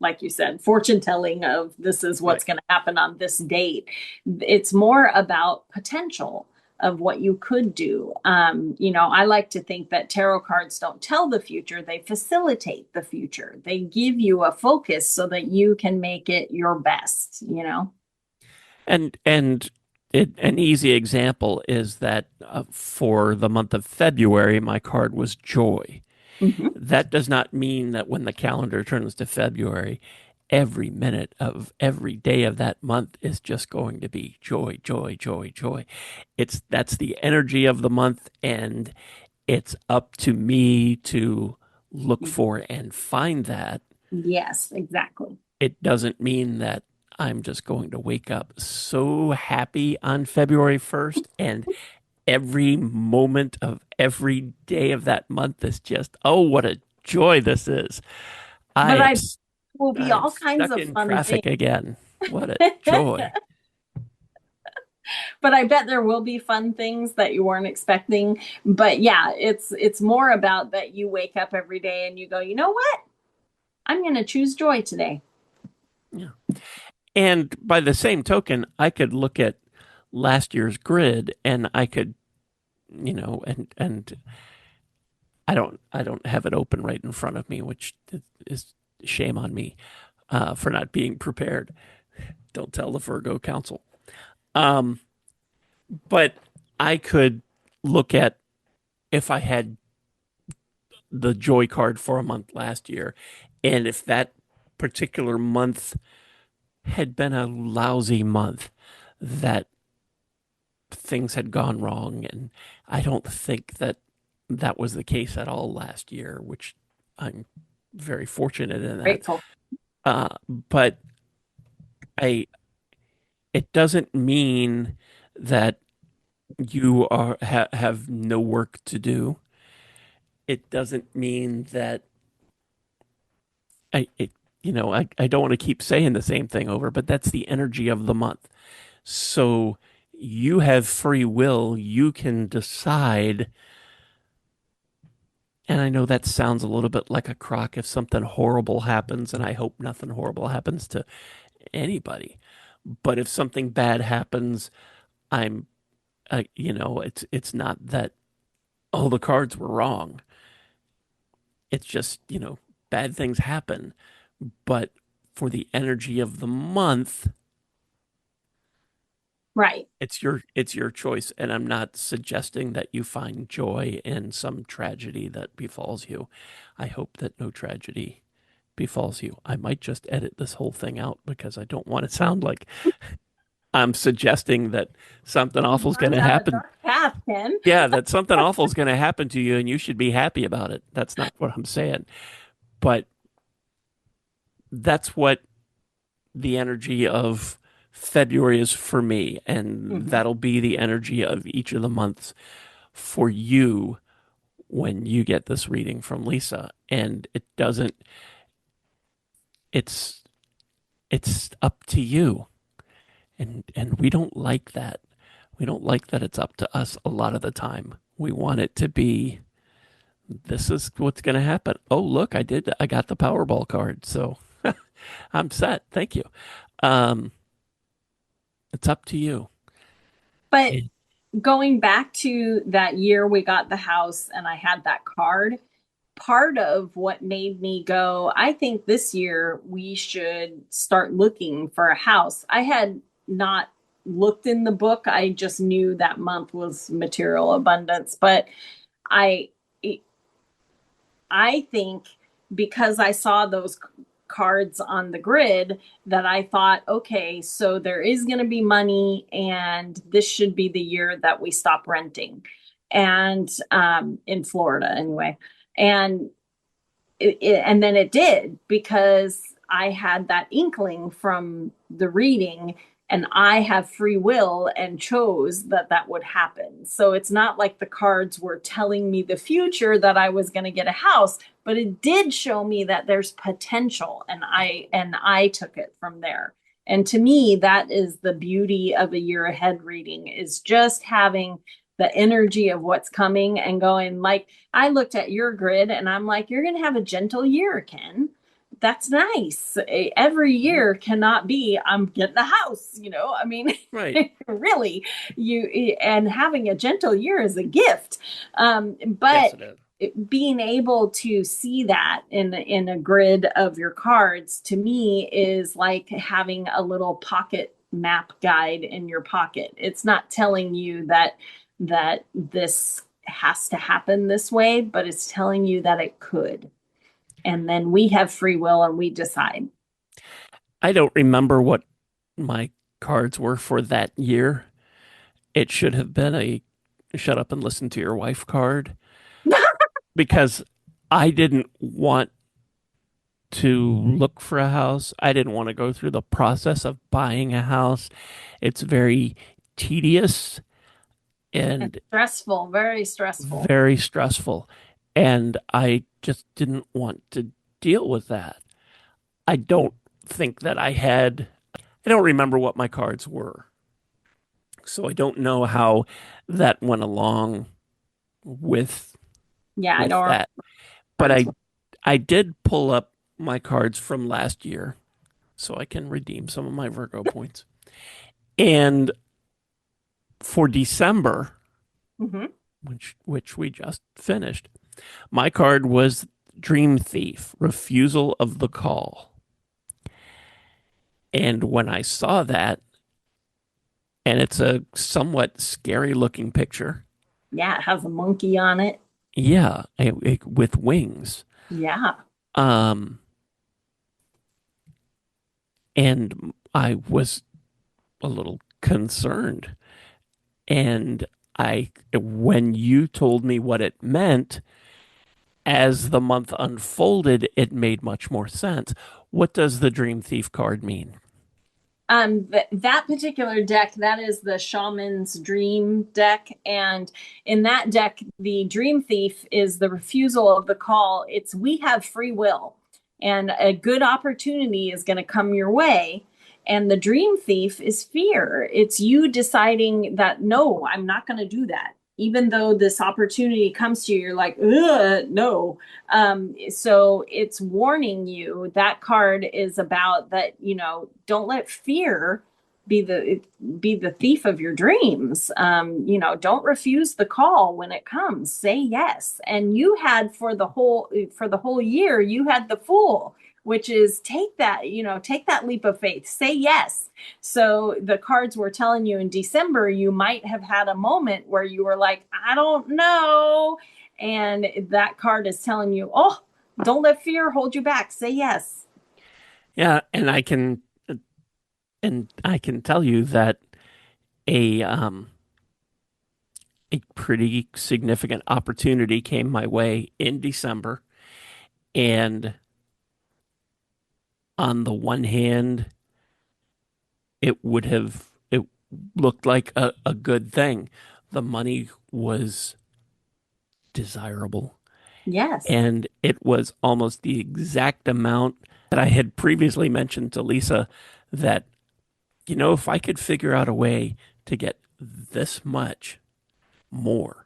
like you said, fortune telling of this is Right. what's going to happen on this date. It's more about potential of what you could do. I like to think that tarot cards don't tell the future, they facilitate the future. They give you a focus so that you can make it your best. And an easy example is that for the month of February, my card was joy. Mhm. That does not mean that when the calendar turns to February, every minute of every day of that month is just going to be joy, joy, joy, joy. That's the energy of the month, and it's up to me to look for and find that. Yes, exactly. It doesn't mean that I'm just going to wake up so happy on February 1st and every moment of every day of that month is just, oh, what a joy this is. I But am I will be I'm all kinds stuck of in fun things. traffic again. What a joy. But I bet there will be fun things that you weren't expecting. But yeah, it's more about that you wake up every day and you go, you know what? I'm going to choose joy today. Yeah. And by the same token, I could look at last year's grid and I could, and I don't have it open right in front of me, which is shame on me for not being prepared. Don't tell the Virgo Council. Um, but I could look at if I had the joy card for a month last year, and if that particular month had been a lousy month, that things had gone wrong. And I don't think that that was the case at all last year, which I'm very fortunate in that. Grateful. But I, it doesn't mean that have no work to do. It doesn't mean that I, it, I don't want to keep saying the same thing over, but that's the energy of the month. So you have free will. You can decide. And I know that sounds a little bit like a crock if something horrible happens, and I hope nothing horrible happens to anybody. But if something bad happens, I'm it's not that all the cards were wrong. It's just, bad things happen. But for the energy of the month, Right. it's your choice. And I'm not suggesting that you find joy in some tragedy that befalls you. I hope that no tragedy befalls you. I might just edit this whole thing out because I don't want to sound like I'm suggesting that something You've awful is going gone to down a happen. dark path, Ken. Yeah, that something awful is going to happen to you and you should be happy about it. That's not what I'm saying. But that's what the energy of February is for me. And Mhm. that'll be the energy of each of the months for you when you get this reading from Lisa. And it's, it's up to you. And we don't like that. We don't like that it's up to us a lot of the time. We want it to be, this is what's going to happen. Oh, look, I got the Powerball card. So I'm set. Thank you. Um, it's up to you. But going back to that year we got the house and I had that card, part of what made me go, I think this year we should start looking for a house. I had not looked in the book. I just knew that month was material abundance, but I I think because I saw those cards on the grid that I thought, okay, so there is going to be money, and this should be the year that we stop renting, and in Florida anyway, and and then it did because I had that inkling from the reading and I have free will and chose that that would happen. So it's not like the cards were telling me the future that I was going to get a house, but it did show me that there's potential and I took it from there. And to me that is the beauty of a year ahead reading is just having the energy of what's coming and going like I looked at your grid and I'm like, you're going to have a gentle year, Ken. That's nice. Every year cannot be, I'm getting a house, I mean, Right. really, and having a gentle year is a gift. Yes, But it is. being able to see that in a grid of your cards to me is like having a little pocket map guide in your pocket. It's not telling you that this has to happen this way, but it's telling you that it could. And then we have free will and we decide. I don't remember what my cards were for that year. It should have been a shut up and listen to your wife card because I didn't want to look for a house. I didn't want to go through the process of buying a house. It's very tedious It's and stressful, very stressful. very stressful. And I just didn't want to deal with that. I don't think that I don't remember what my cards were. So I don't know how that went along with Yeah, I with don't that. But remember. I did pull up my cards from last year so I can redeem some of my Virgo points. And for December, Mhm. which we just finished, my card was Dream Thief, Refusal of the Call. And when I saw that, and it's a somewhat scary looking picture, Yeah, it has a monkey on it. yeah, with wings. Yeah. Um, and I was a little concerned. And when you told me what it meant, as the month unfolded, it made much more sense. What does the Dream Thief card mean? That particular deck, that is the Shaman's Dream deck. And in that deck, the Dream Thief is the refusal of the call. It's we have free will, and a good opportunity is going to come your way. And the Dream Thief is fear. It's you deciding that, no, I'm not going to do that. Even though this opportunity comes to you, you're like, ugh, no. So it's warning you. That card is about that, don't let fear be the thief of your dreams. Don't refuse the call when it comes. Say yes. And you had for the whole year, you had the fool, which is take that leap of faith. Say yes. So the cards were telling you in December, you might have had a moment where you were like, I don't know. And that card is telling you, oh, don't let fear hold you back. Say yes. Yeah, and I can tell you that a a pretty significant opportunity came my way in December. And on the one hand, it looked like a good thing. The money was desirable, Yes. and it was almost the exact amount that I had previously mentioned to Lisa that, if I could figure out a way to get this much more,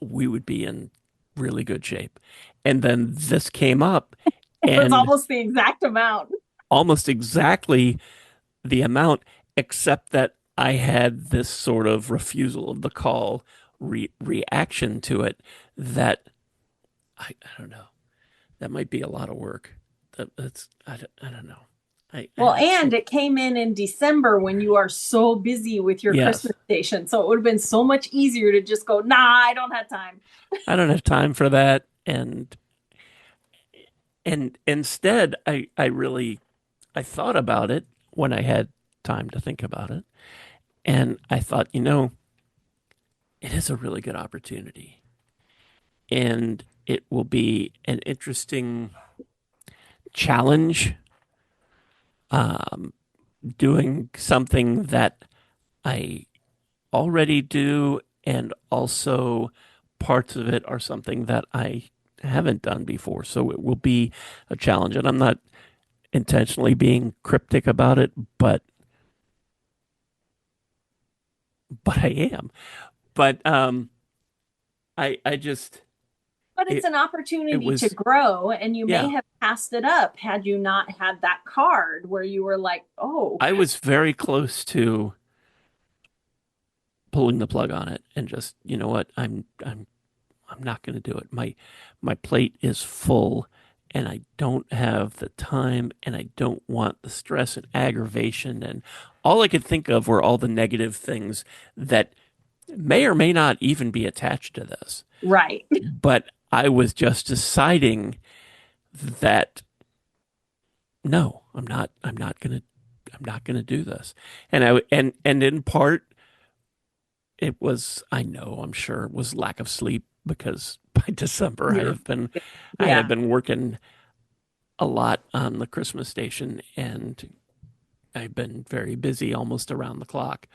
we would be in really good shape. And then this came up, It was and almost the exact amount. almost exactly the amount, except that I had this sort of refusal of the call reaction to it that I don't know. That might be a lot of work. I don't know. I Well, just and it came in December when you are so busy with your yes, Christmas station. So it would have been so much easier to just go, nah, I don't have time. I don't have time for that. And instead, I thought about it when I had time to think about it, and I thought, it is a really good opportunity, and it will be an interesting challenge, um, doing something that I already do, and also parts of it are something that I haven't done before. So it will be a challenge, and I'm not intentionally being cryptic about it, but I am. But I just But it's it an it opportunity to was grow, and you may yeah. have passed it up had you not had that card where you were like, oh, I was very close to pulling the plug on it and just, what, I'm not going to do it. My plate is full, and I don't have the time, and I don't want the stress and aggravation, and all I could think of were all the negative things that may or may not even be attached to this. right. But I was just deciding that no, I'm not going to do this. And in part it was, I'm sure it was lack of sleep, because by December You're, I yeah. have been working a lot on the Christmas station, and I've been very busy almost around the clock.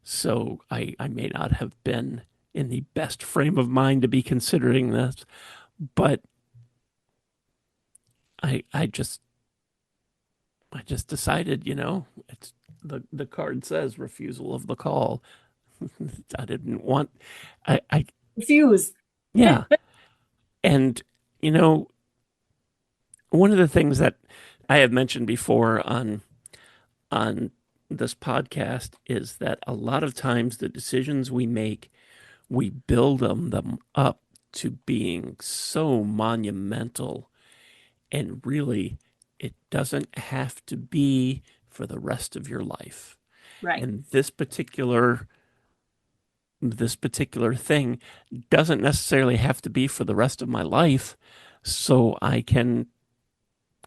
So I may not have been in the best frame of mind to be considering this, but I I just I just decided, it's the card says refusal of the call. I didn't want I Confused. yeah. And you know, one of the things that I have mentioned before on this podcast is that a lot of times the decisions we make, we build them up to being so monumental, and really it doesn't have to be for the rest of your life. Right. And this particular thing doesn't necessarily have to be for the rest of my life, so I can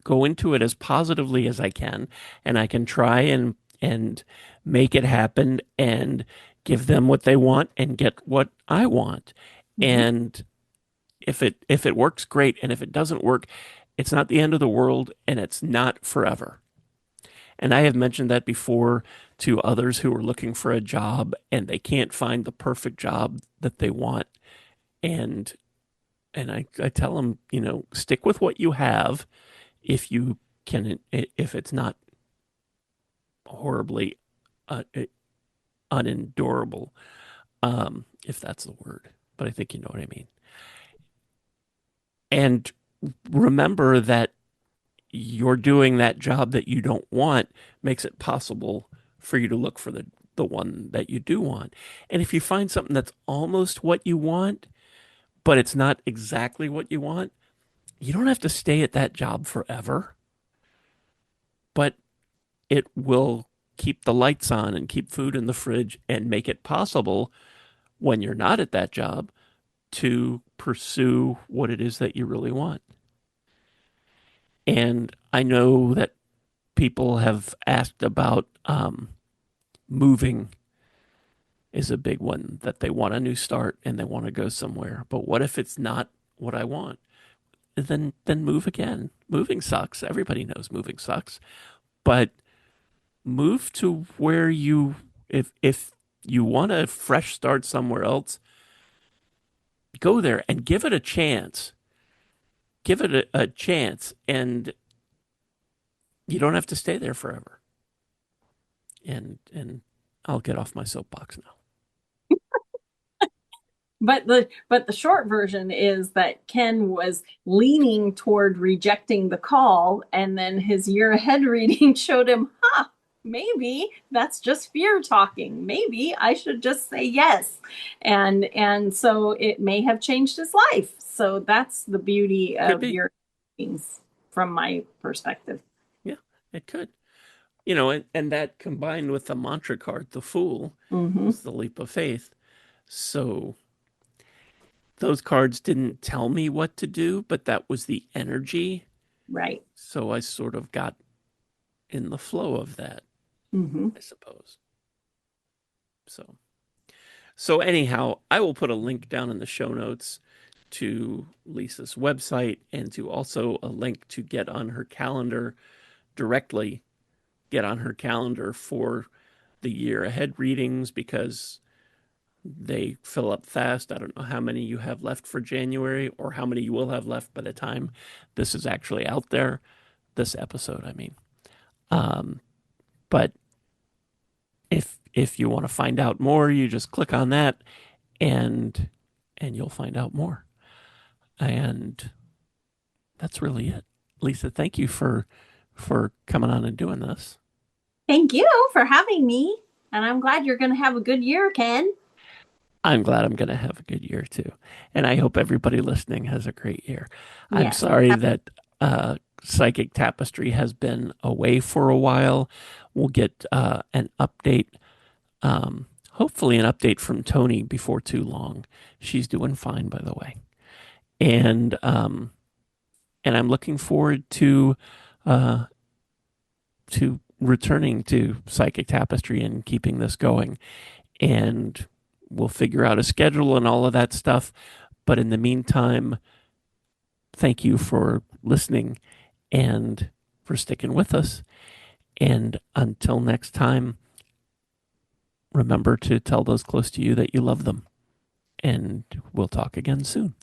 go into it as positively as I can, and I can try and make it happen and give them what they want and get what I want. Mhm. And if it works, great, and if it doesn't work, it's not the end of the world, and it's not forever. And I have mentioned that before to others who are looking for a job and they can't find the perfect job that they want. And I tell them, stick with what you have if you can, if it's not horribly uh, unendurable, if that's the word. But I think you know what I mean. And remember that you're doing that job that you don't want makes it possible for you to look for the one that you do want. And if you find something that's almost what you want, but it's not exactly what you want, you don't have to stay at that job forever, but it will keep the lights on and keep food in the fridge and make it possible when you're not at that job to pursue what it is that you really want. And I know that people have asked about moving is a big one, that they want a new start and they want to go somewhere. But what if it's not what I want? Then move again. Moving sucks. Everybody knows moving sucks. But move to where you if you want a fresh start somewhere else, go there and give it a chance. Give it a chance, and you don't have to stay there forever. And I'll get off my soapbox now. But the short version is that Ken was leaning toward rejecting the call, and then his year ahead reading showed him, maybe that's just fear talking. Maybe I should just say yes. And so it may have changed his life. So that's the beauty Could of be. your readings from my perspective. Yeah, it could. And that combined with the mantra card, the Fool, Hmm. was the leap of faith. So those cards didn't tell me what to do, but that was the energy. Right. So I sort of got in the flow of that, Hmm. I suppose. So, so anyhow, I will put a link down in the show notes to Lisa's website and to also a link to get on her calendar directly, get on her calendar for the year ahead readings because they fill up fast. I don't know how many you have left for January or how many you will have left by the time this is actually out there. This episode, I mean. Um, but if you want to find out more, you just click on that and you'll find out more. And that's really it. Lisa, thank you for coming on and doing this. Thank you for having me. And I'm glad you're going to have a good year, Ken. I'm glad I'm going to have a good year too. And I hope everybody listening has a great year. I'm Yes. sorry that Psychic Tapestry has been away for a while. We'll get an update, hopefully, an update from Tony before too long. She's doing fine, by the way. And I'm looking forward uh, to returning to Psychic Tapestry and keeping this going. And we'll figure out a schedule and all of that stuff. But in the meantime, thank you for listening and for sticking with us. And until next time, remember to tell those close to you that you love them. And we'll talk again soon.